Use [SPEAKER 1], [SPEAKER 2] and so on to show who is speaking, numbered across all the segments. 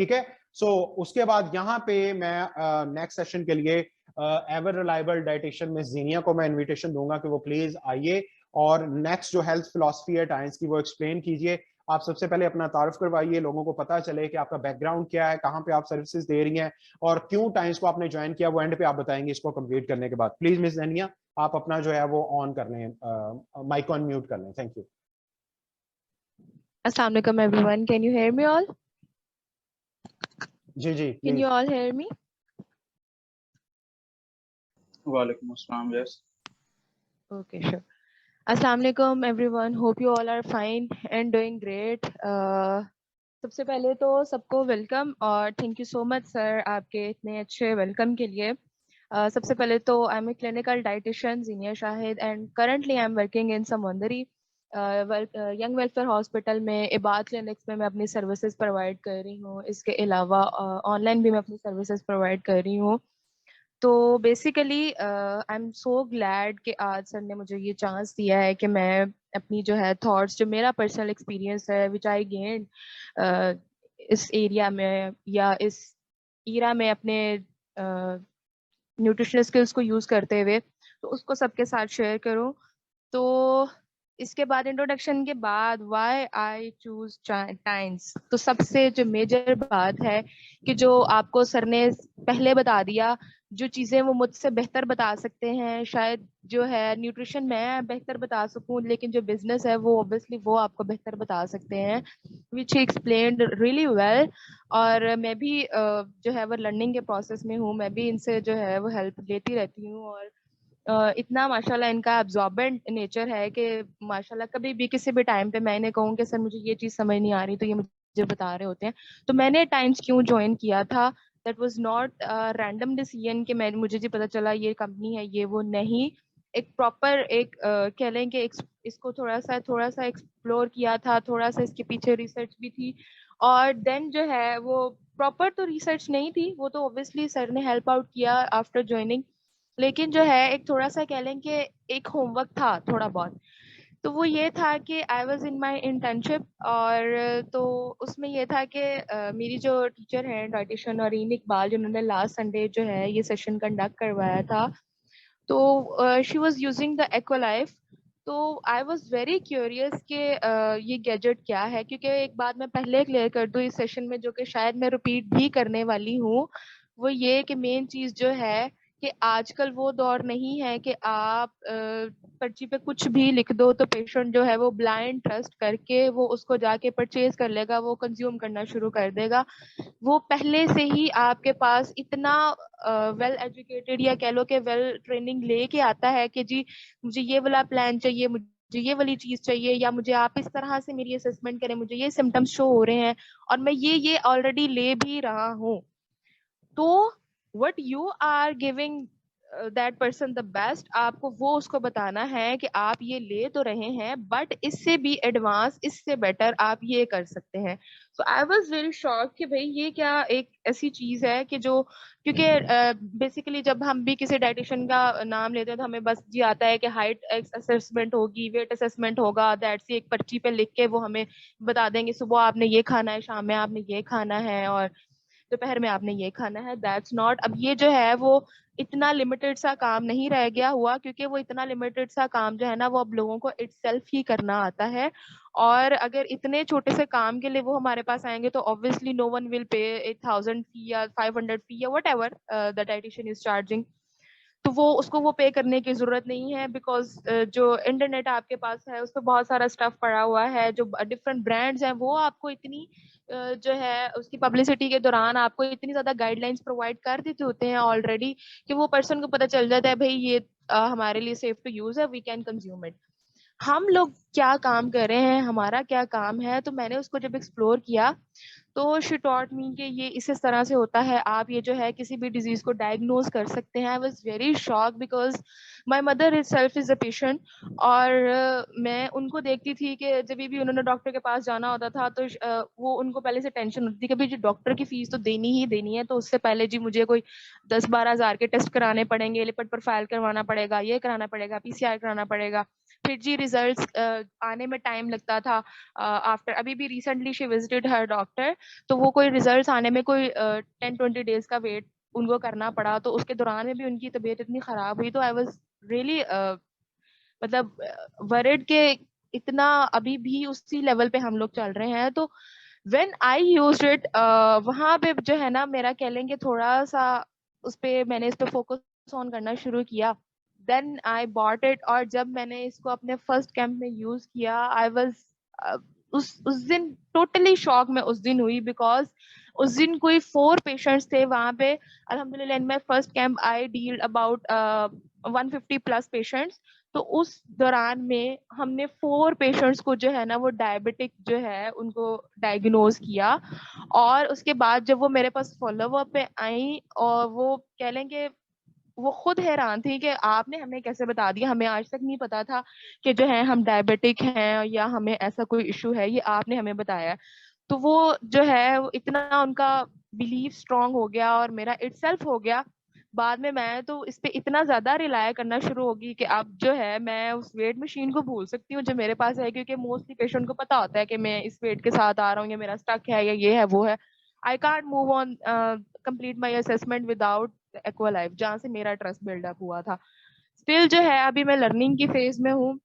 [SPEAKER 1] ठीक है। सो उसके बाद यहाँ पे मैं नेक्स्ट सेशन के लिए एवर रिलायबल डाइटिशियन में जीनिया को मैं इनविटेशन दूंगा कि वो प्लीज आइए और नेक्स्ट जो हेल्थ फिलॉसफी है टाइम्स की वो एक्सप्लेन कीजिए। आप सबसे पहले अपना तारुफ करवाइए, लोगों को पता चले कि आपका बैकग्राउंड क्या है, कहाँ पे आप सर्विसेज दे रही हैं और क्यों टाइम्स को आपने ज्वाइन किया, वो एंड पे आप बताएंगे इसको कंप्लीट करने के बाद। प्लीज मिस जैनिया आप अपना जो है वो ऑन कर लें, माइक ऑन म्यूट कर लें। Thank you.
[SPEAKER 2] Assalamu alaikum everyone. Can you hear me all?
[SPEAKER 1] जी जी
[SPEAKER 2] Can you all hear me?
[SPEAKER 3] Walaikum assalam. Yes.
[SPEAKER 2] Okay, sure. Assalamu alaikum everyone. Hope you all are fine and doing great. सबसे पहले तो सबको welcome और thank you so much sir आपके इतने अच्छे वेलकम के लिए। सबसे पहले तो I am a clinical dietitian Zeenia Shahid and currently I am working in Samandari young welfare hospital में इबाद क्लिनिक्स में मैं अपनी सर्विसेज प्रोवाइड कर रही हूँ। इसके अलावा ऑनलाइन भी मैं अपनी सर्विसेज प्रोवाइड कर रही हूँ। तो basically I am so glad कि आज सर ने मुझे ये चांस दिया है कि मैं अपनी जो है थॉट्स, जो मेरा पर्सनल एक्सपीरियंस है विच आई गेन इस एरिया में या इस ईरा में अपने न्यूट्रिशनल स्किल्स को यूज़ करते हुए, तो उसको सबके साथ शेयर करूँ। तो इसके बाद इंट्रोडक्शन के बाद व्हाई आई चूज टाइम्स, तो सबसे जो मेजर बात है कि जो आपको सर ने पहले बता दिया, जो चीज़ें वो मुझसे बेहतर बता सकते हैं, शायद जो है न्यूट्रिशन मैं बेहतर बता सकूं लेकिन जो बिजनेस है वो ऑब्वियसली वो आपको बेहतर बता सकते हैं, विच ही एक्सप्लेन्ड रियली वेल। और मैं भी जो है वो लर्निंग के प्रोसेस में हूँ, मैं भी इनसे जो है वो हेल्प लेती रहती हूँ और इतना माशाल्लाह इनका एब्जॉर्बेंट नेचर है कि माशाल्लाह कभी भी किसी भी टाइम पे मैं इन्हें कहूँ कि सर मुझे ये चीज़ समझ नहीं आ रही तो ये मुझे बता रहे होते हैं। तो मैंने टाइम्स क्यों ज्वाइन किया था, that was not random decision कि मैं मुझे जी पता चला ये कंपनी है ये वो, नहीं, एक प्रॉपर एक कह लें कि इसको थोड़ा सा एक्सप्लोर किया था, थोड़ा सा इसके पीछे रिसर्च भी थी और देन जो है वो प्रॉपर तो रिसर्च नहीं थी, वो तो ऑब्वियसली सर ने हेल्प आउट किया आफ्टर ज्वाइनिंग, लेकिन जो है एक थोड़ा सा कह लें कि एक होमवर्क था थोड़ा बहुत। तो वो ये था कि I was in my internship और तो उसमें ये था कि मेरी जो टीचर हैं डाइटिशियन नौरीन इकबाल, जिन्होंने लास्ट संडे जो है ये सेशन कंडक्ट करवाया था, तो शी वाज यूजिंग द एक्वालाइफ। तो आई वाज वेरी क्यूरियस कि ये गैजेट क्या है, क्योंकि एक बात मैं पहले क्लियर कर दूँ इस सेशन में जो कि शायद मैं रिपीट भी करने वाली हूँ, वो ये कि मेन चीज़ जो है कि आजकल वो दौर नहीं है कि आप पर्ची पे कुछ भी लिख दो तो पेशेंट जो है वो ब्लाइंड ट्रस्ट करके वो उसको जाके परचेज कर लेगा, वो कंज्यूम करना शुरू कर देगा। वो पहले से ही आपके पास इतना वेल एजुकेटेड या कह लो कि वेल ट्रेनिंग लेके आता है कि जी मुझे ये वाला प्लान चाहिए, मुझे ये वाली चीज चाहिए, या मुझे आप इस तरह से मेरी असेसमेंट करें, मुझे ये सिम्टम्स शो हो रहे हैं और मैं ये ऑलरेडी ले भी रहा हूँ। तो what you are giving that person the best, आपको वो उसको बताना है कि आप ये ले तो रहे हैं बट इससे भी एडवांस, इससे बेटर आप ये कर सकते हैं। सो आई वाज वेरी शॉक कि भाई ये क्या एक ऐसी चीज है कि जो, क्योंकि बेसिकली जब हम भी किसी डाइटिशियन का नाम लेते हैं तो हमें बस जी आता है कि हाइट असेसमेंट होगी, वेट असेसमेंट होगा, दैट्स एक पर्ची पे लिख के वो हमें बता देंगे सुबह आपने ये खाना है, शाम में आपने ये खाना है और दोपहर में आपने ये खाना है, दैट्स नॉट। अब ये जो है वो इतना लिमिटेड सा काम नहीं रह गया हुआ, क्योंकि वो इतना लिमिटेड सा काम जो है ना वो अब लोगों को इटसेल्फ ही करना आता है। और अगर इतने छोटे से काम के लिए वो हमारे पास आएंगे तो obviously no one will pay 1000 फी या 500 फी या what ever the dietitian is charging. तो वो उसको वो पे करने की जरूरत नहीं है, बिकॉज जो इंटरनेट आपके पास है उस पर बहुत सारा स्टफ पड़ा हुआ है, जो डिफरेंट ब्रांड्स हैं वो आपको इतनी जो है उसकी पब्लिसिटी के दौरान आपको इतनी ज्यादा गाइडलाइंस प्रोवाइड कर देते होते हैं ऑलरेडी कि वो पर्सन को पता चल जाता है भाई ये हमारे लिए सेफ टू यूज है, वी कैन कंज्यूम इट। हम लोग क्या काम कर रहे हैं, हमारा क्या काम है, तो मैंने उसको जब एक्सप्लोर किया तो शी टॉट मी कि ये इस तरह से होता है, आप ये जो है किसी भी डिजीज को डायग्नोज कर सकते हैं। I was very shock because my mother itself is a patient और मैं उनको देखती थी कि जब भी उन्होंने डॉक्टर के पास जाना होता था तो वो उनको पहले से टेंशन होती थी कि भाई जो डॉक्टर की फीस तो देनी ही देनी है, तो उससे पहले जी मुझे कोई 10-12 हज़ार के टेस्ट कराने पड़ेंगे, लिपिड प्रोफाइल करवाना पड़ेगा, ये कराना पड़ेगा, पीसीआर कराना पड़ेगा। फिर जी रिजल्ट्स आने में टाइम लगता था। आफ्टर अभी भी recently she visited her doctor, तो वो कोई रिजल्ट्स आने में कोई 10-20 डेज का वेट उनको करना पड़ा। तो उसके दौरान में भी उनकी तबीयत इतनी खराब हुई, तो आई वाज रियली मतलब वरिड के इतना अभी भी उसी लेवल पे हम लोग चल रहे हैं। तो व्हेन आई यूज्ड इट, वहां पे जो है ना मेरा कह लेंगे थोड़ा सा उस पे मैंने इस पे फोकस ऑन करना शुरू किया। देन आई बॉट इट, और जब मैंने इसको अपने फर्स्ट कैंप में यूज किया, आई वाज उस दिन टोटली शॉक में उस दिन हुई, बिकॉज उस दिन कोई 4 पेशेंट्स थे वहां पे। अल्हम्दुलिल्लाह in my first camp I deal about 150 plus patients. तो उस दौरान में हमने 4 पेशेंट्स को जो है ना वो डायबिटिक जो है उनको डायग्नोज किया। और उसके बाद जब वो मेरे पास फॉलोअप पे आई, और वो कह लेंगे वो खुद हैरान थी कि आपने हमें कैसे बता दिया, हमें आज तक नहीं पता था कि जो है हम डायबिटिक हैं या हमें ऐसा कोई इशू है, ये आपने हमें बताया। तो वो जो है वो इतना उनका बिलीफ स्ट्रांग हो गया और मेरा इटसेल्फ हो गया। बाद में मैं तो इस पे इतना ज्यादा रिलाय करना शुरू होगी कि अब जो है मैं उस वेट मशीन को भूल सकती हूँ जो मेरे पास है, क्योंकि मोस्टली पेशेंट को पता होता है कि मैं इस वेट के साथ आ रहा हूँ या मेरा स्टक है या ये है वो है। I can't move on complete my assessment without Aqualife, जहाँ से मेरा ट्रस्ट बिल्डअप हुआ था। स्टिल जो है अभी मैं लर्निंग की फेज में हूँ।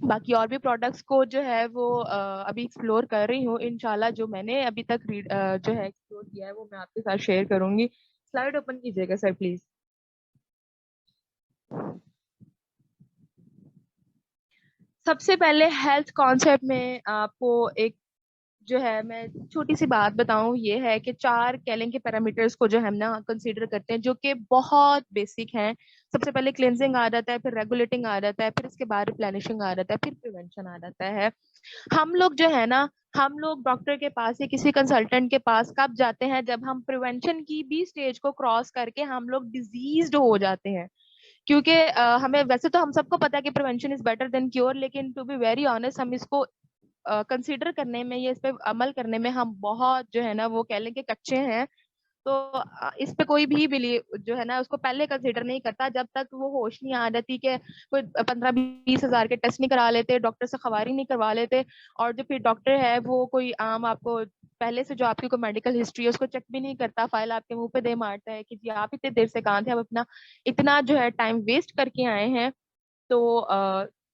[SPEAKER 2] बाकी और भी प्रोडक्ट्स को जो है वो अभी एक्सप्लोर कर रही हूँ। इंशाल्लाह जो मैंने अभी तक जो है एक्सप्लोर किया है वो मैं आपके साथ शेयर करूंगी। स्लाइड ओपन कीजिएगा सर प्लीज। सबसे पहले हेल्थ कॉन्सेप्ट में आपको एक जो है मैं छोटी सी बात बताऊं, ये है कि 4 कैलिंग के पैरामीटर्स को जो हम ना कंसीडर करते हैं, जो कि बहुत बेसिक हैं। सबसे पहले क्लिनजिंग आ जाता है, फिर रेगुलेटिंग आ जाता है, फिर इसके बाद रिप्लेनिशिंग आ जाता है, फिर प्रिवेंशन आ जाता है। हम लोग जो है ना, हम लोग डॉक्टर के पास या किसी कंसल्टेंट के पास कब जाते हैं, जब हम प्रिवेंशन की भी स्टेज को क्रॉस करके हम लोग डिजीज्ड हो जाते हैं। क्योंकि हमें वैसे तो हम सबको पता है कि prevention is better than cure, लेकिन टू बी वेरी ऑनेस्ट हम इसको कंसीडर करने में या इस पे अमल करने में हम बहुत जो है ना वो कह लें कि कच्चे हैं। तो इस पे कोई भी बिलीव जो है ना उसको पहले कंसीडर नहीं करता जब तक वो होश नहीं आ जाती कि कोई 15-20 हजार के टेस्ट नहीं करा लेते, डॉक्टर से खबारी नहीं करवा लेते। और जो फिर डॉक्टर है वो कोई आम आपको पहले से जो आपकी कोई मेडिकल हिस्ट्री है उसको चेक भी नहीं करता, फाइल आपके मुंह पे दे मारता है कि जी आप इतने देर से कहाँ थे, आप अपना इतना जो है टाइम वेस्ट करके आए हैं। तो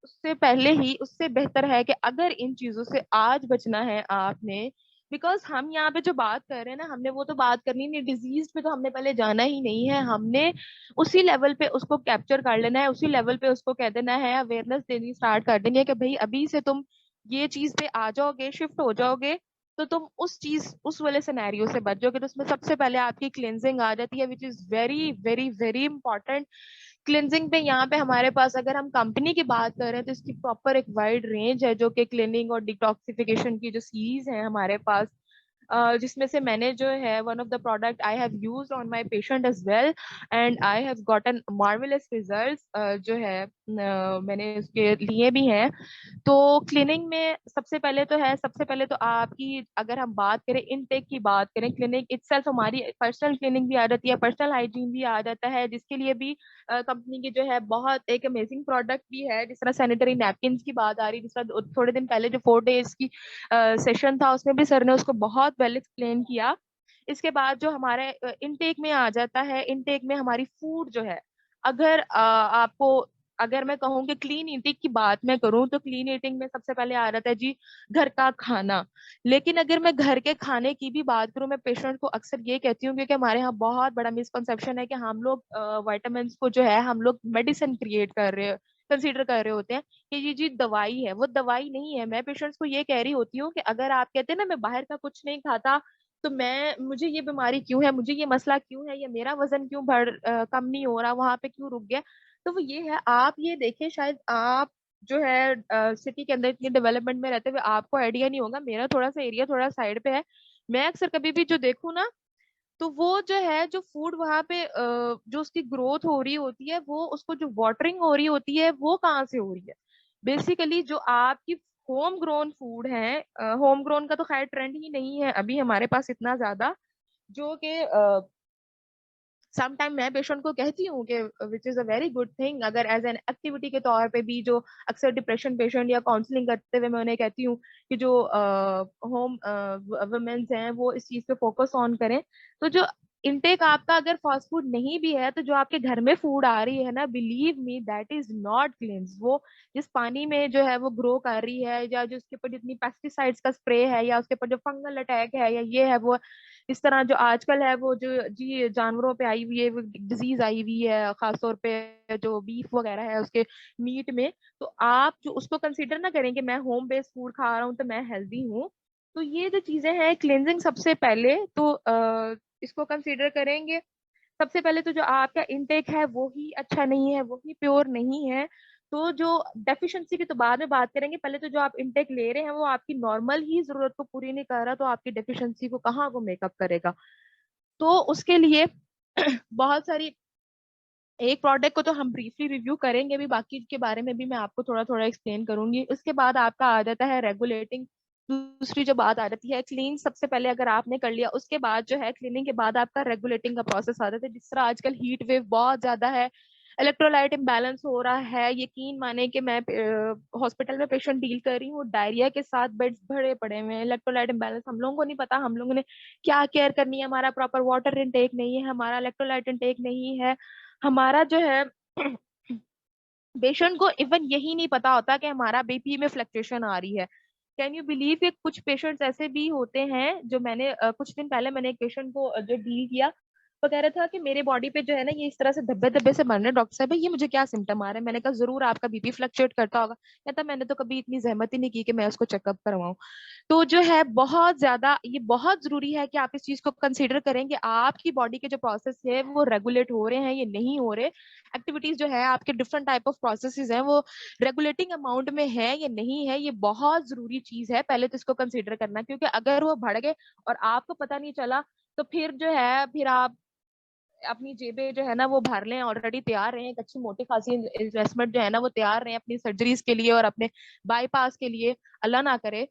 [SPEAKER 2] उससे पहले ही उससे बेहतर है कि अगर इन चीजों से आज बचना है आपने, बिकॉज हम यहाँ पे जो बात कर रहे हैं ना हमने वो तो बात करनी नहीं, डिजीज पे तो हमने पहले जाना ही नहीं है। हमने उसी लेवल पे उसको कैप्चर कर लेना है, उसी लेवल पे उसको कह देना है, अवेयरनेस देनी स्टार्ट कर देनी है कि भाई अभी से तुम ये चीज पे आ जाओगे, शिफ्ट हो जाओगे, तो तुम उस चीज उस वाले सिनेरियो से बच जाओगे। तो उसमें सबसे पहले आपकी क्लिनजिंग आ जाती है, which is very very very important. Cleansing पे यहाँ पे हमारे पास अगर हम कंपनी की बात कर रहे हैं तो इसकी प्रॉपर एक वाइड रेंज है, जो कि क्लीनिंग और डिटॉक्सिफिकेशन की जो सीरीज है हमारे पास, जिसमें से मैंने जो है one of the product I have used on my patient as well and I have gotten marvellous results जो है मैंने उसके लिए भी हैं। तो क्लीनिंग में सबसे पहले तो आपकी अगर हम बात करें इनटेक की बात करें, क्लिनिक इटसेल्फ हमारी पर्सनल क्लीनिंग भी आ जाती है, पर्सनल हाइजीन भी आ जाता है, जिसके लिए भी कंपनी की जो है बहुत एक अमेजिंग प्रोडक्ट भी है। जिस तरह सैनिटरी नैपकिन की बात आ रही है, जिस तरह थोड़े दिन पहले जो 4 डेज की सेशन था उसमें भी सर ने उसको बहुत वेल एक्सप्लेन किया। इसके बाद जो हमारे इनटेक में आ जाता है, इनटेक में हमारी फूड जो है, अगर आपको अगर मैं कहूँ कि क्लीन ईटिंग की बात मैं करूँ तो क्लीन ईटिंग में सबसे पहले आ जाता है जी घर का खाना। लेकिन अगर मैं घर के खाने की भी बात करूँ, मैं पेशेंट को अक्सर ये कहती हूँ, क्योंकि हमारे यहाँ बहुत बड़ा मिसकंसेप्शन है कि हम लोग वाइटामिन को जो है हम लोग मेडिसिन क्रिएट कर रहे कंसीडर कर रहे होते हैं कि ये जी दवाई है, वो दवाई नहीं है। मैं पेशेंट्स को ये कह रही होती हूँ कि अगर आप कहते हैं ना मैं बाहर का कुछ नहीं खाता तो मैं मुझे ये बीमारी क्यों है, मुझे ये मसला क्यों है, या मेरा वजन क्यों कम नहीं हो रहा, वहां पे क्यों रुक गया, तो वो ये है। आप ये देखें, शायद आप जो है सिटी के अंदर इतनी डेवलपमेंट में रहते हुए आपको आइडिया नहीं होगा, मेरा थोड़ा सा एरिया थोड़ा साइड पे है। मैं अक्सर कभी भी जो देखूँ ना, तो वो जो है जो फूड वहां पे जो उसकी ग्रोथ हो रही होती है, वो उसको जो वाटरिंग हो रही होती है वो कहाँ से हो रही है, बेसिकली जो आपकी होम ग्रोन फूड है। होम ग्रोन का तो खैर ट्रेंड ही नहीं है अभी हमारे पास इतना ज्यादा, जो कि सम टाइम मैं पेशेंट को कहती हूँ कि which is a very good thing, अगर एज एन एक्टिविटी के तौर पे भी, जो अक्सर डिप्रेशन पेशेंट या काउंसलिंग करते हुए मैं उन्हें कहती हूँ कि जो होम वुमेन्स हैं वो इस चीज पे फोकस ऑन करें। तो जो इनटेक आपका अगर फास्ट फूड नहीं भी है, तो जो आपके घर में फूड आ रही है ना, believe me that is not क्लींस। वो जिस पानी में जो है वो ग्रो कर रही है, या जो उसके ऊपर जितनी पेस्टिसाइड्स का स्प्रे है, या उसके ऊपर जो फंगल अटैक है, या ये है वो, इस तरह जो आजकल है वो जो जी जानवरों पे आई हुई है वो डिजीज आई हुई है, खासतौर पे जो बीफ वगैरह है उसके मीट में, तो आप जो उसको कंसीडर ना करें कि मैं होम बेस्ड फूड खा रहा हूँ तो मैं हेल्दी हूँ। तो ये जो चीजें हैं, क्लेंजिंग सबसे पहले तो इसको कंसीडर करेंगे। सबसे पहले तो जो आपका इनटेक है वो ही अच्छा नहीं है, वो ही प्योर नहीं है। तो जो डेफिशिएंसी की तो बाद में बात करेंगे, पहले तो जो आप इनटेक ले रहे हैं वो आपकी नॉर्मल ही जरूरत को पूरी नहीं कर रहा, तो आपकी डेफिशिएंसी को कहाँ वो मेकअप करेगा। तो उसके लिए बहुत सारी, एक प्रोडक्ट को तो हम ब्रीफली रिव्यू करेंगे भी, बाकी के बारे में भी मैं आपको थोड़ा थोड़ा एक्सप्लेन करूंगी। उसके बाद आपका आ जाता है रेगुलेटिंग। दूसरी जो बात आ जाती है क्लीन, सबसे पहले अगर आपने कर लिया, उसके बाद जो है क्लीनिंग के बाद आपका रेगुलेटिंग का प्रोसेस आ जाता है। जिस तरह आजकल हीट वेव बहुत ज्यादा है, इलेक्ट्रोलाइट इम्बैलेंस हो रहा है, यकीन माने कि मैं हॉस्पिटल में पेशेंट डील कर रही हूँ, डायरिया के साथ बेड्स भरे पड़े हुए हैं। इलेक्ट्रोलाइट इम्बैलेंस हम लोगों को नहीं पता, हम लोगों ने क्या केयर करनी है, हमारा प्रॉपर वाटर इनटेक नहीं है, हमारा इलेक्ट्रोलाइट इनटेक नहीं है, हमारा जो है पेशेंट को इवन यही नहीं पता होता कि हमारा बीपी में फ्लक्चुएशन आ रही है। कैन यू बिलीव कि कुछ पेशेंट्स ऐसे भी होते हैं, जो मैंने कुछ दिन पहले मैंने एक पेशेंट को जो डील किया, वो कह रहा था कि मेरे बॉडी पे जो है ना ये इस तरह से धब्बे धब्बे से बन रहे हैं, डॉक्टर साहब ये मुझे क्या सिम्टम आ रहे हैं। मैंने कहा जरूर आपका बीपी फ्लक्चुएट करता होगा। कहता मैंने तो कभी इतनी जहमत ही नहीं की कि मैं उसको चेकअप करवाऊं। तो जो है बहुत ज्यादा ये बहुत जरूरी है कि आप इस चीज को कंसीडर करें कि आपकी बॉडी के जो प्रोसेस है वो रेगुलेट हो रहे हैं, ये नहीं हो रहे। एक्टिविटीज जो है आपके डिफरेंट टाइप ऑफ प्रोसेसेस हैं वो रेगुलेटिंग अमाउंट में है या नहीं है, ये बहुत जरूरी चीज है। पहले तो इसको कंसीडर करना, क्योंकि अगर वो बढ़ गए और आपको पता नहीं चला, तो फिर जो है फिर आप अपनी जेबें जो है ना वो भर लें, ऑलरेडी तैयार रहे, एक अच्छी मोटी खासी इन्वेस्टमेंट जो है ना वो तैयार रहे अपनी सर्जरीज के लिए और अपने बाईपास के लिए, अल्लाह ना करे।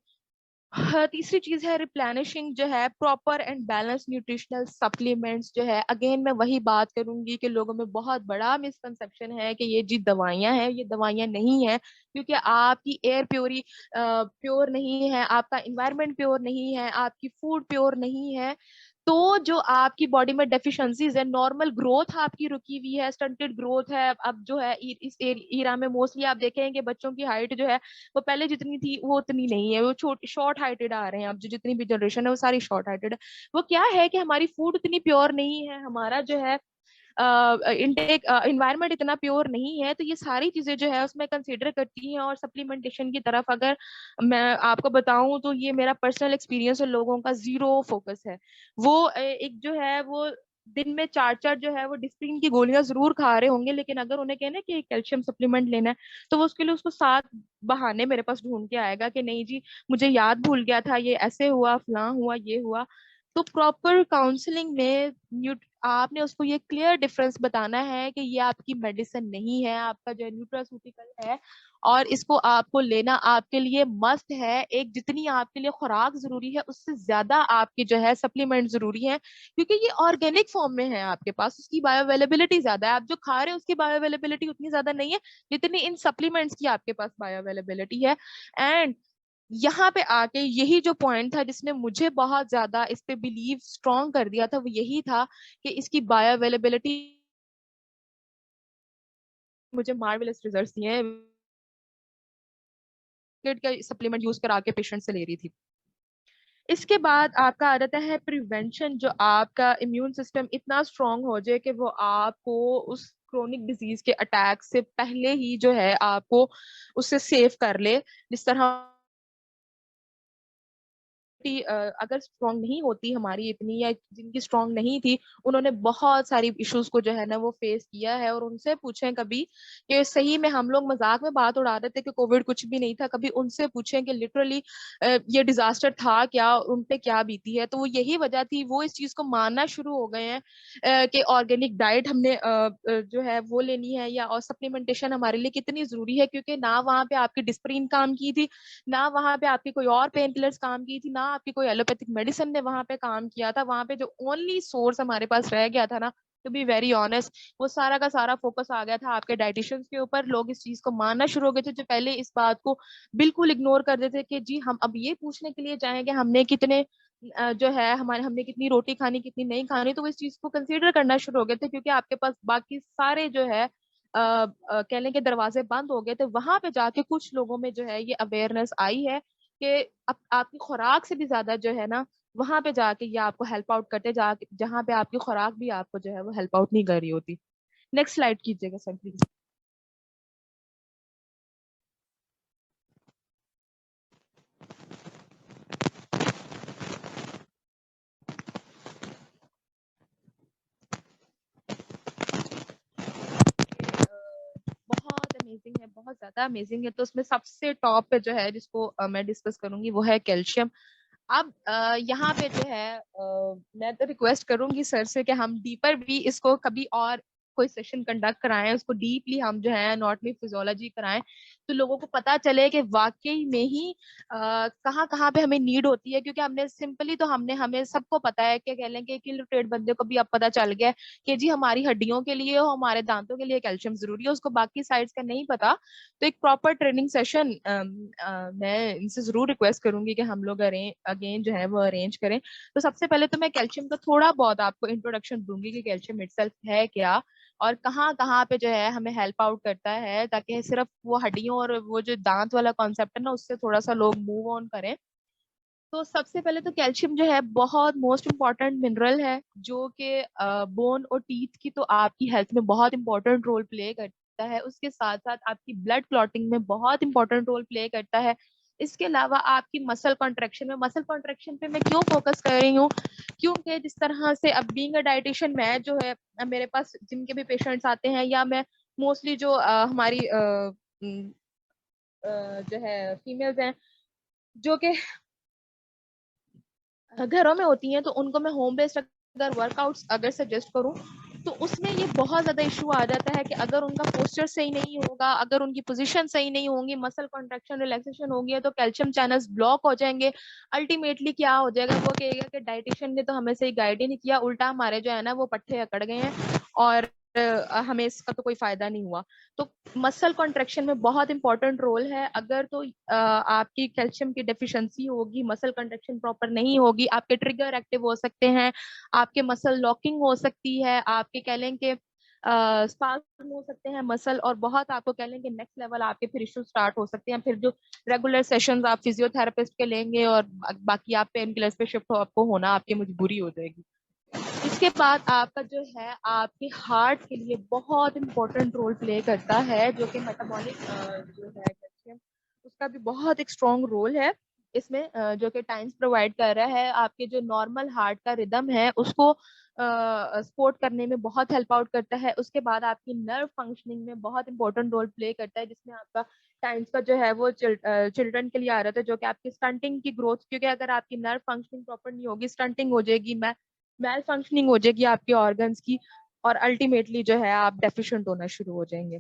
[SPEAKER 2] हाँ, तीसरी चीज है रिप्लेनिशिंग, जो है proper and balance nutritional supplements. जो है अगेन मैं वही बात करूंगी कि लोगों में बहुत बड़ा मिसकंसेप्शन है कि ये जी दवाइयां हैं, ये दवाइयां नहीं है, क्योंकि आपकी एयर प्योर नहीं है, आपका इन्वायरमेंट प्योर नहीं है, आपकी फूड प्योर नहीं है। तो जो आपकी बॉडी में डेफिशिएंसीज है, नॉर्मल ग्रोथ आपकी रुकी हुई है, स्टंटेड ग्रोथ है। अब जो है इस ईरा में मोस्टली आप देखें कि बच्चों की हाइट जो है वो पहले जितनी थी वो उतनी नहीं है, वो छोटे शॉर्ट हाइटेड आ रहे हैं। अब जो जितनी भी जनरेशन है वो सारी शॉर्ट हाइटेड है। वो क्या है कि हमारी फूड उतनी प्योर नहीं है, हमारा जो है इनटेक इन्वायरमेंट इतना प्योर नहीं है। तो ये सारी चीजें जो है उसमें कंसीडर करती हैं। और सप्लीमेंटेशन की तरफ अगर मैं आपको बताऊं तो ये मेरा पर्सनल एक्सपीरियंस है, लोगों का जीरो फोकस है। वो एक जो है वो दिन में चार चार जो है वो डिस्प्रिन की गोलियां जरूर खा रहे होंगे, लेकिन अगर उन्हें कहना कि कैल्शियम सप्लीमेंट लेना है, तो वो उसके लिए उसको 7 बहाने मेरे पास ढूंढ के आएगा कि नहीं जी मुझे याद भूल गया था, ये ऐसे हुआ, फलां हुआ, ये हुआ। तो प्रॉपर काउंसलिंग में आपने उसको ये क्लियर डिफरेंस बताना है कि ये आपकी मेडिसिन नहीं है, आपका जो न्यूट्रास्यूटिकल है, और इसको आपको लेना आपके लिए मस्ट है। एक जितनी आपके लिए खुराक जरूरी है उससे ज्यादा आपकी जो है सप्लीमेंट जरूरी है, क्योंकि ये ऑर्गेनिक फॉर्म में है आपके पास, उसकी बायो अवेलेबिलिटी ज्यादा है। आप जो खा रहे हैं उसकी बायो अवेलेबिलिटी उतनी ज्यादा नहीं है जितनी इन सप्लीमेंट्स की आपके पास बायो अवेलेबिलिटी है। एंड यहाँ पे आके यही जो पॉइंट था जिसने मुझे बहुत ज्यादा इस पे बिलीव स्ट्रॉन्ग कर दिया था, वो यही था कि इसकी बायो अवेलेबिलिटी, मुझे मार्वेलस रिजल्ट्स दिए हैं का सप्लीमेंट यूज करा के पेशेंट से ले रही थी। इसके बाद आपका आ जाता है प्रिवेंशन, जो आपका इम्यून सिस्टम इतना स्ट्रांग हो जाए कि वो आपको उस क्रोनिक डिजीज के अटैक से पहले ही जो है आपको उससे सेव कर ले। जिस तरह अगर स्ट्रांग नहीं होती हमारी इतनी, या जिनकी स्ट्रांग नहीं थी, उन्होंने बहुत सारी इश्यूज को जो है ना वो फेस किया है। और उनसे पूछें कभी कि सही में, हम लोग मजाक में बात उड़ा रहे थे कि कोविड कुछ भी नहीं था, कभी उनसे पूछें कि लिटरली ये डिजास्टर था क्या, उन पे क्या बीती है। तो वो यही वजह थी, वो इस चीज को मानना शुरू हो गए हैं कि ऑर्गेनिक डाइट हमने जो है वो लेनी है, या और सप्लीमेंटेशन हमारे लिए कितनी जरूरी है। क्योंकि ना वहाँ पे आपकी डिस्प्रिन काम की थी, ना वहाँ पे आपकी कोई और पेन किलर्स काम की थी, ना आपकी कोई एलोपैथिक मेडिसिन ने वहां पे काम किया था। वहां पे जो ओनली सोर्स हमारे पास रह गया था ना, टू बी वेरी ऑनेस्ट वो सारा का सारा फोकस आ गया था आपके डाइटिशियंस के ऊपर। लोग इस चीज को मानना शुरू हो गए थे जो पहले इस बात को बिल्कुल इग्नोर कर देते थे कि जी हम अब ये पूछने के लिए जाएं कि हमने कितने जो है हमारे हमने कितनी रोटी खानी कितनी नहीं खानी, तो वो इस चीज को कंसीडर करना शुरू हो गए थे क्योंकि आपके पास बाकी सारे जो है कह लें कि दरवाजे बंद हो गए थे। वहां पे जाके कुछ लोगों में जो है ये अवेयरनेस आई है कि आपकी खुराक से भी ज्यादा जो है ना वहां पे जाके ये आपको हेल्प आउट करते जाके, जहाँ पे आपकी खुराक भी आपको जो है वो हेल्प आउट नहीं कर रही होती। नेक्स्ट स्लाइड कीजिएगा सर प्लीज। बहुत अमेजिंग है, बहुत ज्यादा अमेजिंग है। तो उसमें सबसे टॉप पे जो है जिसको मैं डिस्कस करूंगी वो है कैल्शियम। अब यहाँ पे जो है मैं तो रिक्वेस्ट करूंगी सर से कि हम डीपर भी इसको कभी और कोई सेशन कंडक्ट कराएं, उसको डीपली हम जो है एनाटॉमी फिजियोलॉजी कराएं तो लोगों को पता चले कि वाकई में ही कहाँ कहाँ पे हमें नीड होती है। क्योंकि हमने सिंपली तो हमने हमें सबको पता है कि कह लें कि इलिटरेट बंदे को भी अब पता चल गया है कि जी हमारी हड्डियों के लिए और हमारे दांतों के लिए कैल्शियम जरूरी है, उसको बाकी साइड्स का नहीं पता। तो एक प्रॉपर ट्रेनिंग सेशन मैं इनसे जरूर रिक्वेस्ट करूंगी कि हम लोग अगेन जो है वो अरेंज करें। तो सबसे पहले तो मैं कैल्शियम का थोड़ा बहुत आपको इंट्रोडक्शन दूंगी कि कैल्शियम इटसेल्फ है क्या और कहाँ कहाँ पे जो है हमें हेल्प आउट करता है, ताकि सिर्फ वो हड्डियों और वो जो दांत वाला कॉन्सेप्ट है ना उससे थोड़ा सा लोग मूव ऑन करें। तो सबसे पहले तो कैल्शियम जो है बहुत मोस्ट इम्पॉर्टेंट मिनरल है जो कि बोन और टीथ की तो आपकी हेल्थ में बहुत इंपॉर्टेंट रोल प्ले करता है। उसके साथ साथ आपकी ब्लड क्लॉटिंग में बहुत इंपॉर्टेंट रोल प्ले करता है। इसके अलावा आपकी मसल कॉन्ट्रेक्शन में, मसल कॉन्ट्रेक्शन पे मैं क्यों फोकस कर रही हूँ क्योंकि जिस तरह से अब बीइंग अ डाइटिशियन मैं जो है मेरे पास जिनके भी पेशेंट्स आते हैं या मैं मोस्टली जो हमारी जो है फीमेल्स हैं जो कि घरों में होती हैं तो उनको मैं होम बेस्ड अगर वर्कआउट्स अगर सजेस्ट करूं तो उसमें ये बहुत ज्यादा इशू आ जाता है कि अगर उनका पोस्चर सही नहीं होगा, अगर उनकी पोजीशन सही नहीं होंगी, मसल कॉन्ट्रैक्शन रिलैक्सेशन होगी तो कैल्शियम चैनल्स ब्लॉक हो जाएंगे। अल्टीमेटली क्या हो जाएगा, वो कहेगा कि डाइटिशियन ने तो हमें सही गाइड ही नहीं किया, उल्टा हमारे जो है ना वो पट्टे अकड़ गए हैं और हमें इसका तो कोई फायदा नहीं हुआ। तो मसल कॉन्ट्रेक्शन में बहुत इंपॉर्टेंट रोल है। अगर तो आपकी कैल्शियम की डेफिशिएंसी होगी, मसल कॉन्ट्रेक्शन प्रॉपर नहीं होगी, आपके ट्रिगर एक्टिव हो सकते हैं, आपके मसल लॉकिंग हो सकती है, आपके कह लें कि स्पाज्म हो सकते हैं मसल, और बहुत आपको कह लें कि नेक्स्ट लेवल आपके फिर इश्यू स्टार्ट हो सकते हैं। फिर जो रेगुलर सेशंस आप फिजियोथेरेपिस्ट के लेंगे और बाकी आप पेन किलर्स पे शिफ्ट आपको होना आपकी मजबूरी हो जाएगी। इसके बाद आपका जो है आपके हार्ट के लिए बहुत इंपॉर्टेंट रोल प्ले करता है जो कि मेटाबॉलिक जो है कैल्शियम, उसका भी बहुत एक स्ट्रॉन्ग रोल है इसमें जो कि टाइम्स प्रोवाइड कर रहा है। आपके जो नॉर्मल हार्ट का रिदम है उसको सपोर्ट करने में बहुत हेल्प आउट करता है। उसके बाद आपकी नर्व फंक्शनिंग में बहुत इंपॉर्टेंट रोल प्ले करता है जिसमें आपका टाइम्स का जो है वो चिल्ड्रन के लिए आ रहा था जो कि आपकी स्टंटिंग की ग्रोथ, क्योंकि अगर आपकी नर्व फंक्शनिंग प्रॉपर नहीं होगी स्टंटिंग हो जाएगी, मेल फंक्शनिंग हो जाएगी आपके ऑर्गन्स की और अल्टीमेटली जो है आप डेफिशिएंट होना शुरू हो जाएंगे।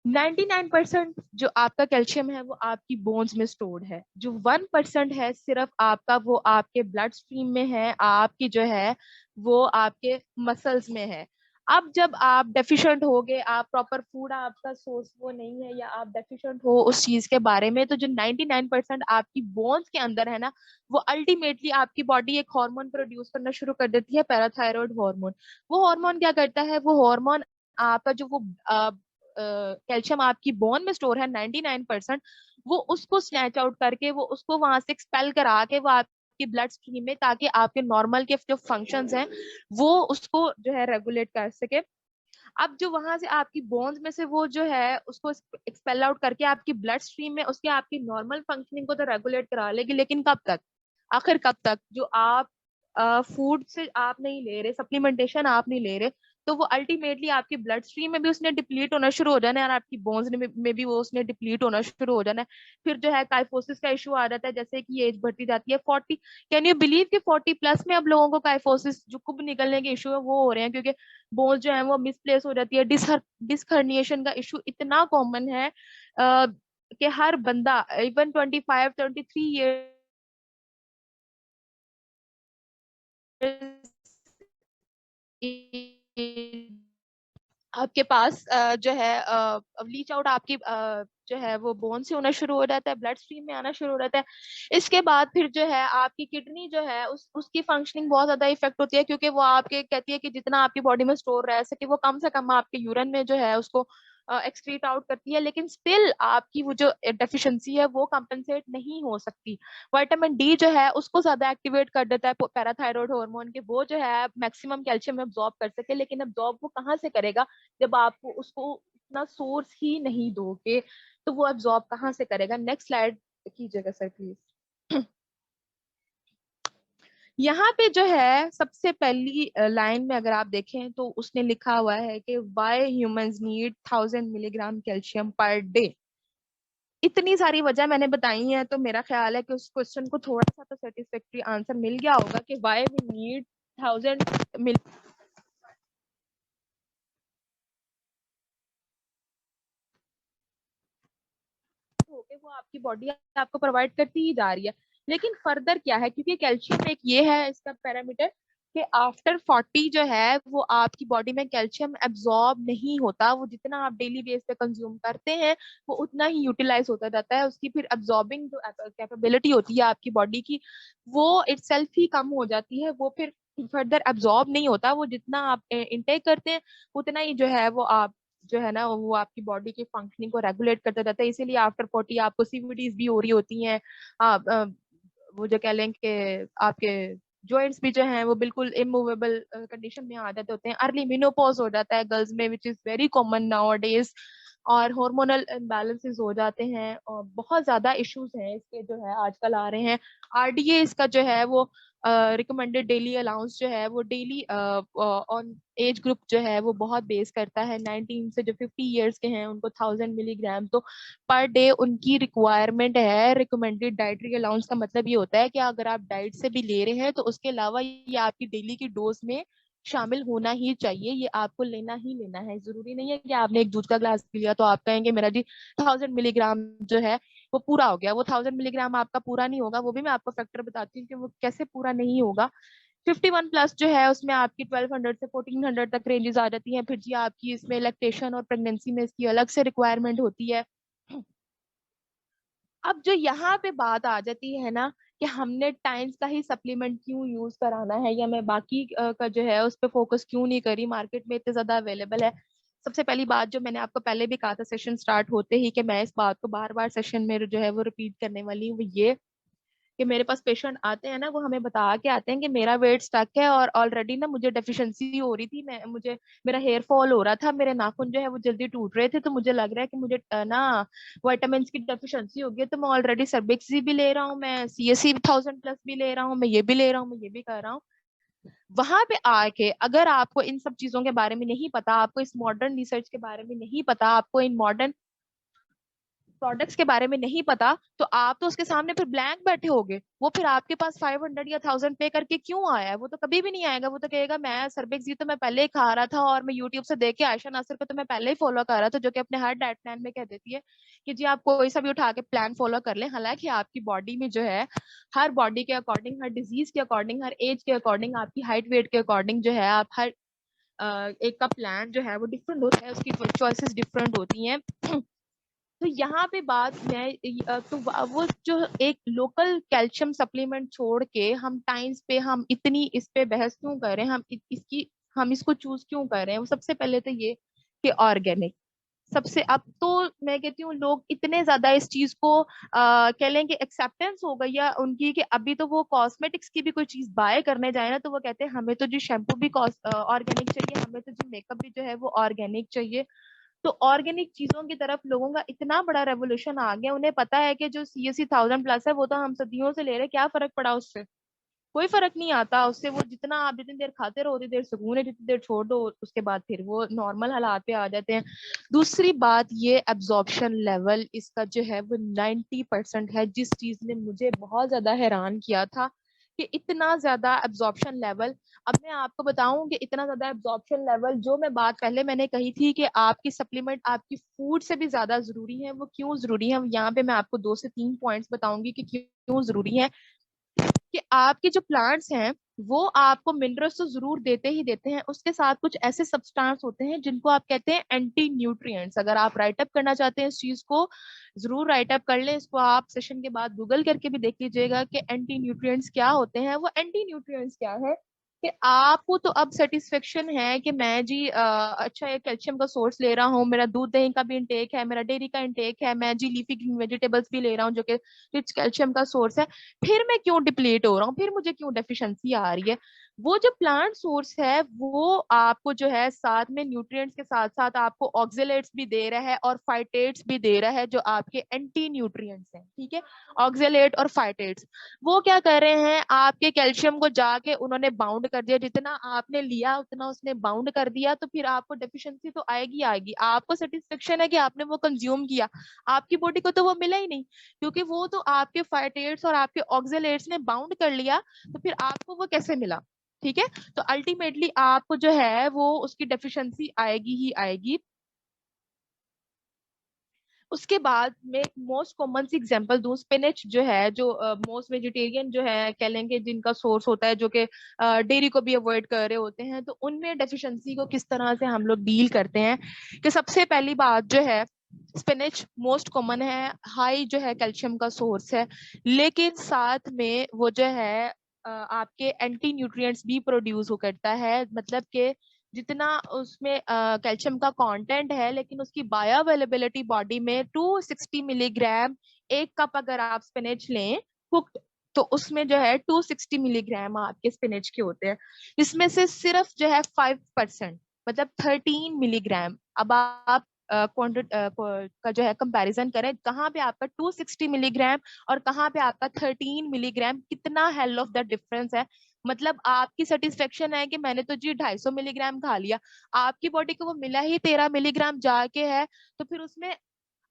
[SPEAKER 2] 99% जो आपका कैल्शियम है वो आपकी बोन्स में स्टोर्ड है, जो 1% है सिर्फ आपका वो आपके ब्लड स्ट्रीम में है, आपकी जो है वो आपके मसल्स में है। अब जब आप डेफिशिएंट हो गए, आप प्रॉपर फूड आपका सोर्स वो नहीं है या आप डेफिशिएंट हो उस चीज के बारे में, तो जो 99% आपकी बोन्स के अंदर है ना वो अल्टीमेटली आपकी बॉडी एक हार्मोन प्रोड्यूस करना शुरू कर देती है, पैराथायरॉयड हार्मोन। वो हार्मोन क्या करता है, वो हार्मोन आपका जो वो कैल्शियम आपकी बोन में स्टोर है 99%, वो उसको स्नैच आउट करके वो उसको वहां से एक्सपेल करा के वो आपकी ब्लड स्ट्रीम में, ताकि आपके नॉर्मल के जो फंक्शंस हैं वो उसको जो है रेगुलेट कर सके। अब जो वहां से आपकी बोन्स में से वो जो है उसको एक्सपेल आउट करके आपकी ब्लड स्ट्रीम में उसके आपकी नॉर्मल फंक्शनिंग को तो रेगुलेट करा लेगी, लेकिन कब तक, आखिर कब तक, जो आप फूड से आप नहीं ले रहे, सप्लीमेंटेशन आप नहीं ले रहे, तो वो अल्टीमेटली आपकी ब्लड स्ट्रीम में भी उसने डिप्लीट होना शुरू हो जाना है और आपकी बोन्स में भी वो उसने डिप्लीट होना शुरू हो जाना है। फिर जो है काइफोसिस का इशू आ जाता है, जैसे कि एज बढ़ती जाती है 40, कैन यू बिलीव कि 40+ में अब लोगों को काइफोसिस जो कुब निकलने के इशू है वो हो रहे हैं, क्योंकि बोन्स जो है वो मिसप्लेस हो जाती है। डिस्क हर्निएशन का इशू इतना कॉमन है कि हर बंदा इवन 25-23 ईयर्स आपके पास जो है लीच आउट आपकी जो है वो बोन से होना शुरू हो जाता है, ब्लड स्ट्रीम में आना शुरू हो जाता है। इसके बाद फिर जो है आपकी किडनी जो है उसकी फंक्शनिंग बहुत ज्यादा इफेक्ट होती है, क्योंकि वो आपके कहती है कि जितना आपकी बॉडी में स्टोर रह सके वो कम से कम आपके यूरिन में जो है उसको एक्सक्रीट आउट करती है, लेकिन स्टिल आपकी वो जो डेफिशिएंसी है वो कंपनसेट नहीं हो सकती। विटामिन डी जो है उसको ज्यादा एक्टिवेट कर देता है पैराथायरॉयड हार्मोन के, वो जो है मैक्सिमम कैल्शियम एब्जॉर्ब कर सके, लेकिन एब्जॉर्ब वो कहाँ से करेगा जब आपको उसको इतना सोर्स ही नहीं दोगे, तो वो एब्जॉर्ब कहाँ से करेगा। नेक्स्ट स्लाइड कीजिएगा सर प्लीज। यहाँ पे जो है सबसे पहली लाइन में अगर आप देखें तो उसने लिखा हुआ है कि why humans need 1000 milligram calcium per day. इतनी सारी वजह मैंने बताई है, तो मेरा ख्याल है कि उस क्वेश्चन को थोड़ा सा तो सेटिस्फैक्टरी आंसर मिल गया होगा कि व्हाई वी नीड 1000 मिल वो आपकी बॉडी आपको प्रोवाइड करती ही जा रही है। लेकिन फर्दर क्या है, क्योंकि कैल्शियम एक ये है इसका पैरामीटर कि आफ्टर 40 जो है वो आपकी बॉडी में कैल्शियम एब्जॉर्ब नहीं होता, वो जितना आप डेली बेस पे कंज्यूम करते हैं वो उतना ही यूटिलाइज होता जाता है। उसकी फिर एब्जॉर्बिंग जो कैपेबिलिटी होती है आपकी बॉडी की वो इटसेल्फ ही कम हो जाती है, वो फिर फर्दर एब्जॉर्ब नहीं होता। वो जितना आप इनटेक करते हैं उतना ही जो है वो आप जो है ना वो आपकी बॉडी की फंक्शनिंग को रेगुलेट करता जाता है। इसीलिए आफ्टर 40 आपको सीवीडीज भी हो रही होती हैं, आप वो जो कह लें कि आपके जॉइंट्स भी जो हैं वो बिल्कुल इमूवेबल कंडीशन में आ जाते होते हैं। अर्ली मेनोपॉज हो जाता है गर्ल्स में, which is very common now days, और हार्मोनल इम्बैलेंसेस हो जाते हैं, और बहुत ज्यादा इश्यूज हैं इसके जो है आजकल आ रहे हैं। आरडीए इसका जो है वो रिकमेंडेड डेली अलाउंस जो है वो डेली ऑन एज ग्रुप जो है वो बहुत बेस करता है। 19 से जो 50 इयर्स के हैं उनको 1000 मिलीग्राम तो पर डे उनकी रिक्वायरमेंट है। रिकमेंडेड डाइटरी अलाउंस का मतलब ये होता है कि अगर आप डाइट से भी ले रहे हैं तो उसके अलावा ये आपकी डेली की डोज में शामिल होना ही चाहिए, ये आपको लेना ही लेना है। जरूरी नहीं है कि आपने एक दूध का ग्लास पी लिया तो आप कहेंगे मेरा जी 1000 मिलीग्राम जो है वो पूरा हो गया। वो 1000 मिलीग्राम आपका पूरा नहीं होगा, वो भी मैं आपको फैक्टर बताती हूँ कि वो कैसे पूरा नहीं होगा। 51 प्लस जो है उसमें आपकी 1200 से 1400 तक रेंजेस आ जाती हैं। फिर जी आपकी इसमें लैक्टेशन और प्रेगनेंसी में इसकी अलग से रिक्वायरमेंट होती है। अब जो यहाँ पे बात आ जाती है ना कि हमने टाइम्स का ही सप्लीमेंट क्यों यूज कराना है, या मैं बाकी का जो है उस पर फोकस क्यों नहीं करी, मार्केट में इतने ज्यादा अवेलेबल है। सबसे पहली बात जो मैंने आपको पहले भी कहा था सेशन स्टार्ट होते ही कि मैं इस बात को बार बार सेशन में जो है वो रिपीट करने वाली हूँ, वो ये कि मेरे पास पेशेंट आते हैं ना वो हमें बता के आते हैं कि मेरा वेट स्टक है और ऑलरेडी ना मुझे डेफिशिएंसी हो रही थी, मैं मुझे मेरा हेयर फॉल हो रहा था, मेरे नाखून जो है वो जल्दी टूट रहे थे, तो मुझे लग रहा है कि मुझे ना विटामिन की डेफिशिएंसी हो गई। तो मैं ऑलरेडी सर्बिक्सी भी ले रहा हूँ, मैं सीएससी 1000 प्लस भी ले रहा हूँ, मैं ये भी ले रहा हूँ, मैं ये भी कर रहा हूँ। वहां पे आके अगर आपको इन सब चीजों के बारे में नहीं पता, आपको इस मॉडर्न रिसर्च के बारे में नहीं पता, आपको इन मॉडर्न प्रोडक्ट्स के बारे में नहीं पता, तो आप तो उसके सामने फिर ब्लैंक बैठे होगे। वो फिर आपके पास 500 या 1000 पे करके क्यों आया है? वो तो कभी भी नहीं आएगा। वो तो कहेगा मैं सर्बिक्स जी तो मैं पहले ही खा रहा था और मैं यूट्यूब से देख के आयशा नासिर को तो मैं पहले ही फॉलो कर रहा था, जो कि अपने हर डाइट प्लान में कह देती है कि जी आप कोई सा भी उठा के प्लान फॉलो कर लें। हालांकि आपकी बॉडी में जो है हर बॉडी के अकॉर्डिंग, हर डिजीज के अकॉर्डिंग, हर एज के अकॉर्डिंग, आपकी हाइट वेट के अकॉर्डिंग जो है आप हर एक का प्लान जो है वो डिफरेंट होता है, उसकी चॉइसेस डिफरेंट होती हैं। तो यहाँ पे बात मैं तो वो जो एक लोकल कैल्शियम सप्लीमेंट छोड़ के हम टाइम्स पे हम इतनी इस पे बहस क्यों कर रहे हैं, हम इसको चूज क्यों कर रहे हैं। वो सबसे पहले तो ये कि ऑर्गेनिक सबसे, अब तो मैं कहती हूँ लोग इतने ज्यादा इस चीज को कह लें कि एक्सेप्टेंस हो गई है उनकी, कि अभी तो वो कॉस्मेटिक्स की भी कोई चीज बाय करने जाए ना तो वो कहते हैं हमें तो जी शैम्पू भी ऑर्गेनिक चाहिए, हमें तो जी मेकअप भी जो है वो ऑर्गेनिक चाहिए। तो ऑर्गेनिक चीजों की तरफ लोगों का इतना बड़ा रेवोल्यूशन आ गया, उन्हें पता है कि जो सीएससी 1000 प्लस है वो तो हम सदियों से ले रहे हैं, क्या फर्क पड़ा उससे? कोई फर्क नहीं आता उससे। वो जितना आप जितनी देर खाते रहो उतनी देर सुकून है, जितनी देर छोड़ दो उसके बाद फिर वो नॉर्मल हालात पे आ जाते हैं। दूसरी बात ये एब्जॉर्प्शन लेवल इसका जो है वो 90% है, जिस चीज ने मुझे बहुत ज्यादा हैरान किया था कि इतना ज्यादा एब्जॉर्प्शन लेवल। अब मैं आपको बताऊं कि इतना ज्यादा एब्जॉर्प्शन लेवल, जो मैं बात पहले मैंने कही थी कि आपकी सप्लीमेंट आपकी फूड से भी ज्यादा जरूरी है, वो क्यों जरूरी है यहाँ पे मैं आपको 2 से 3 पॉइंट्स बताऊंगी कि क्यों जरूरी है। कि आपके जो प्लांट्स हैं वो आपको मिनरल्स तो जरूर देते ही देते हैं, उसके साथ कुछ ऐसे सब्सटेंस होते हैं जिनको आप कहते हैं एंटी न्यूट्रिएंट्स। अगर आप राइटअप करना चाहते हैं इस चीज को, जरूर राइटअप कर लें इसको, आप सेशन के बाद गूगल करके भी देख लीजिएगा कि एंटी न्यूट्रिएंट्स क्या होते हैं। वो एंटी न्यूट्रिएंट्स क्या है कि आपको तो अब सेटिस्फेक्शन है कि मैं जी अच्छा ये कैल्शियम का सोर्स ले रहा हूँ, मेरा दूध दही का भी इंटेक है, मेरा डेयरी का इंटेक है, मैं जी लीफी ग्रीन वेजिटेबल्स भी ले रहा हूँ जो कि रिच कैल्शियम का सोर्स है, फिर मैं क्यों डिप्लीट हो रहा हूँ, फिर मुझे क्यों डेफिशिएंसी आ रही है। वो जो प्लांट सोर्स है वो आपको जो है साथ में न्यूट्रिएंट्स के साथ साथ आपको ऑक्जेलेट्स भी दे रहा है और फाइटेट्स भी दे रहा है जो आपके एंटी न्यूट्रिएंट्स हैं, ठीक है। ऑक्जेलेट और फाइटेट्स वो क्या कर रहे हैं, आपके कैल्शियम को जाके उन्होंने बाउंड कर दिया, जितना आपने लिया उतना उसने बाउंड कर दिया, तो फिर आपको डेफिशिएंसी तो आएगी आएगी। आपको सेटिस्फेक्शन है कि आपने वो कंज्यूम किया, आपकी बॉडी को तो वो मिला ही नहीं, क्योंकि वो तो आपके फाइटेट्स और आपके ऑक्जेलेट्स ने बाउंड कर लिया, तो फिर आपको वो कैसे मिला, ठीक है। तो अल्टीमेटली आपको जो है वो उसकी डेफिशिएंसी आएगी ही आएगी। उसके बाद मैं मोस्ट कॉमन सी एग्जांपल दूं, स्पिनच जो है, जो मोस्ट वेजिटेरियन जो है कह लेंगे जिनका सोर्स होता है, जो कि डेयरी को भी अवॉइड कर रहे होते हैं, तो उनमें डेफिशिएंसी को किस तरह से हम लोग डील करते हैं कि सबसे पहली बात जो है, स्पिनच मोस्ट कॉमन है, हाई जो है कैल्शियम का सोर्स है, लेकिन साथ में वो जो है आपके एंटी न्यूट्रिएंट्स भी प्रोड्यूस हो करता है। मतलब कि जितना उसमें कैल्शियम का कंटेंट है, लेकिन उसकी बायो अवेलेबिलिटी बॉडी में 260 मिलीग्राम, एक कप अगर आप स्पिनच लें कुक्ड, तो उसमें जो है 260 मिलीग्राम आपके स्पिनच के होते हैं। इसमें से सिर्फ जो है 5%, मतलब 13 मिलीग्राम। अब आप का जो है कंपैरिजन करें, कहाँ पे आपका 260 मिलीग्राम और कहाँ पे आपका 13 मिलीग्राम, कितना हेल ऑफ द डिफरेंस है। मतलब आपकी सेटिस्फेक्शन है कि मैंने तो जी 250 मिलीग्राम खा लिया, आपकी बॉडी को वो मिला ही 13 मिलीग्राम जाके है, तो फिर उसमें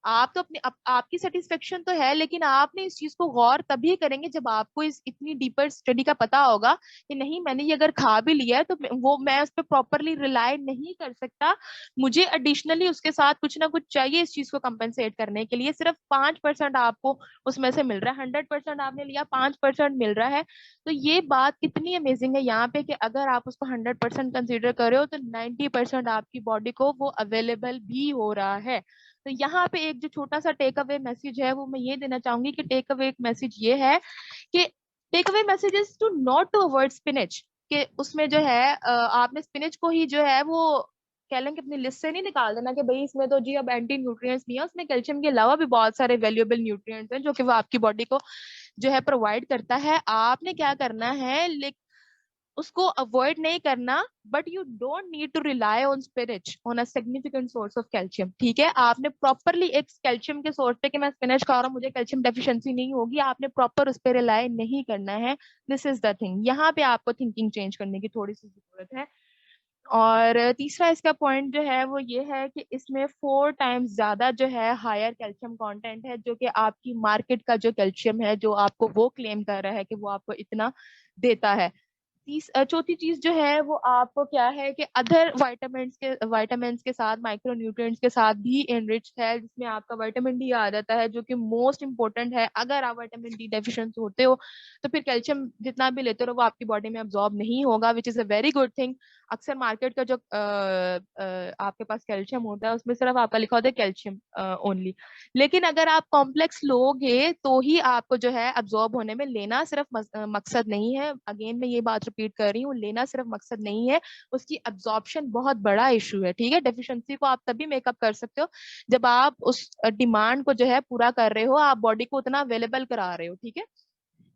[SPEAKER 2] आप तो अपनी आपकी सेटिस्फेक्शन तो है, लेकिन आपने इस चीज को गौर तभी करेंगे जब आपको इस इतनी डीपर स्टडी का पता होगा कि नहीं मैंने ये अगर खा भी लिया है तो वो मैं उस पर प्रॉपरली रिलाई नहीं कर सकता, मुझे एडिशनली उसके साथ कुछ ना कुछ चाहिए इस चीज को कंपेंसेट करने के लिए। सिर्फ 5% आपको उसमें से मिल रहा है, 100% आपने लिया 5% मिल रहा है। तो ये बात कितनी अमेजिंग है यहाँ पे कि अगर आप उसको 100% कंसिडर कर रहे हो तो 90% आपकी बॉडी को वो अवेलेबल भी हो रहा है। तो यहाँ पे एक जो छोटा सा टेक अवे मैसेज है वो मैं ये देना चाहूंगी कि टेक अवे मैसेज ये है कि take away message is to not to avoid spinach, कि उसमें जो है आपने स्पिनच को ही जो है वो कह लें कि अपनी लिस्ट से नहीं निकाल देना कि भाई इसमें तो जी अब एंटी न्यूट्रिएंट्स नहीं है, उसमें कैल्शियम के अलावा भी बहुत सारे वैल्यूएबल न्यूट्रिएंट्स हैं जो कि वो आपकी बॉडी को जो है प्रोवाइड करता है। आपने क्या करना है, उसको अवॉइड नहीं करना, but you don't need to rely on spinach on a significant source of calcium, ठीक है। आपने प्रॉपरली एक कैल्शियम के सोर्स पे कि मैं स्पिनच खा रहा हूँ मुझे कैल्शियम डेफिशिएंसी नहीं होगी, आपने प्रॉपर उस पर रिलाई नहीं करना है। दिस इज द थिंग, यहाँ पे आपको थिंकिंग चेंज करने की थोड़ी सी जरूरत है। और तीसरा इसका पॉइंट जो है वो ये है कि इसमें 4 टाइम्स ज्यादा जो है हायर कैल्शियम कंटेंट है, जो कि आपकी मार्केट का जो कैल्शियम है जो आपको वो क्लेम कर रहा है कि वो आपको इतना देता है। चौथी चीज जो है वो आपको क्या है कि अदर वाइटामिन के साथ, माइक्रो न्यूट्रिएंट्स के साथ भी इनरिच है, जिसमें आपका विटामिन डी आ जाता है जो कि मोस्ट इंपॉर्टेंट है। अगर आप विटामिन डी डेफिशिएंट होते हो तो फिर कैल्शियम जितना भी लेते हो वो आपकी बॉडी में अब्सॉर्ब नहीं होगा, which is a very good thing. अक्सर मार्केट का जो आपके पास कैल्शियम होता है उसमें सिर्फ आपका लिखा होता है कैल्शियम ओनली, लेकिन अगर आप कॉम्प्लेक्स लोगे तो ही आपको जो है अब्सॉर्ब होने में, लेना सिर्फ मकसद नहीं है। अगेन मैं ये बात रिपीट कर रही हूँ, लेना सिर्फ मकसद नहीं है, उसकी अब्सॉर्प्शन बहुत बड़ा इशू है, ठीक है। डेफिशिएंसी को आप तभी मेकअप कर सकते हो जब आप उस डिमांड को जो है पूरा कर रहे हो, आप बॉडी को उतना अवेलेबल करा रहे हो, ठीक है।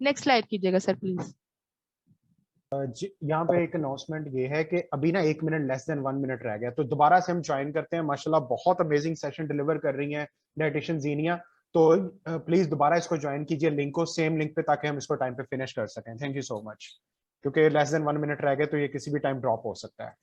[SPEAKER 2] नेक्स्ट स्लाइड कीजिएगा सर प्लीज।
[SPEAKER 1] यहाँ पे एक अनाउंसमेंट ये है कि अभी ना 1 मिनट लेस देन 1 मिनट रह गया, तो दोबारा से हम ज्वाइन करते हैं। माशाल्लाह बहुत अमेजिंग सेशन डिलीवर कर रही हैं डाइटिशियन जीनिया, तो प्लीज दोबारा इसको ज्वाइन कीजिए लिंक को, सेम लिंक पे, ताकि हम इसको टाइम पे फिनिश कर सकें। थैंक यू सो मच, क्योंकि लेस देन 1 मिनट रह गए तो ये किसी भी टाइम ड्रॉप हो सकता है।